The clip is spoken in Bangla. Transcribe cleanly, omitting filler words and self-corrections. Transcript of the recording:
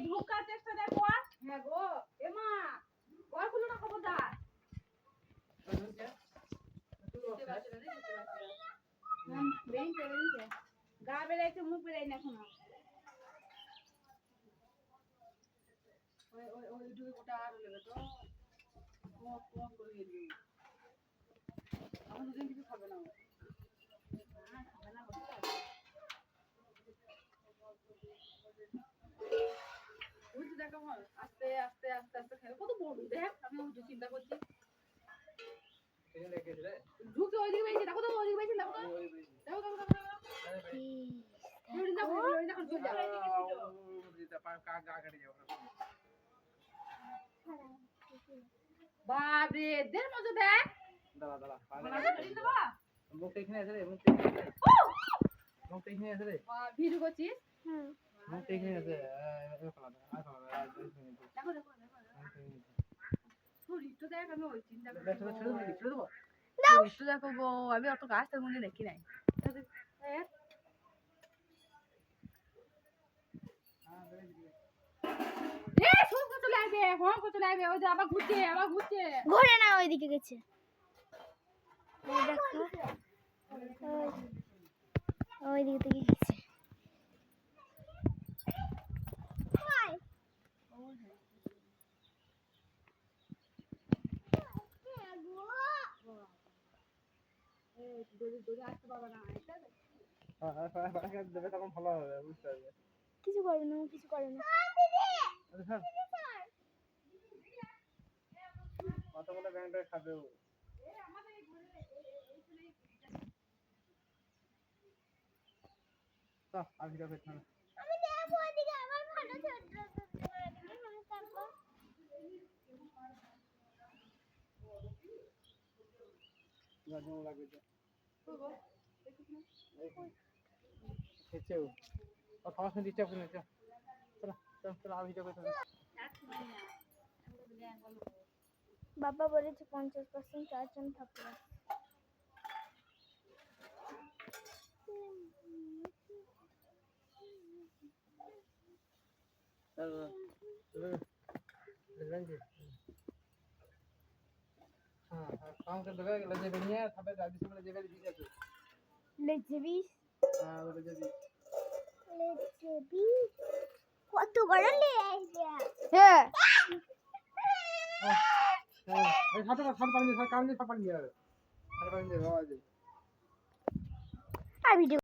ঢোকার চেষ্টা দেখো। হ্যাঁ গো এমা ওরগুলো না খবরদার। গা বেড়াইছে মুখ বেড়াই না এখনো। ওই দুই গোটা আর লেগে তো কোন করে গেলি আমার দুদিন কিছু খাবে না খাবে না বুঝতে দেখো আস্তে আস্তে আস্তে আস্তে খেলে কত বড় দেখ আমি চিন্তা করছি ঝুঁকে ওইদিকে বেশি দেখো তো ওইদিকে বেশি দেখো তো দেখো দেখো দেখো বাপরে দের মজা দেখ দাঁড়া দাঁড়া মুখটা এখানে আছে রে মুখটা এখানে আছে রে ভিডিও করছিস মুখটা এখানে আছে দেখো দেখো শরীরটা দেখ আমি ওই চিন্তা করছি দেখো গো আমি অত গাছ তার মধ্যে দেখি নাই ঘুরে না ওইদিকে গেছে ওইদিকে থেকে গেছে তখন ভালো হবে বুঝতে পারবে কিছু করবে না কিছু করবে না কতগুলো ব্যাংকটা খাবে আমি যাবো এখানে আমি দেখো ওইদিকে আমার ভালো ছোট গাজর লাগবে খেয়েছে ও খাওয়ার সময় ডিস্টার্ব করে চল চল চল আমি ভিডিও করতে বাবা বলেছে 50% চারজন থাকবে काम कर दोगे लजे बढ़िया थपे दादी से लजे बढ़िया दिया तो লেজেবি हां वो लजे दी কত বড় লেজে হ্যাঁ ए खाते का खाते पानी काम नहीं पानी यार खाते पानी दे आवाज আর ভিডিও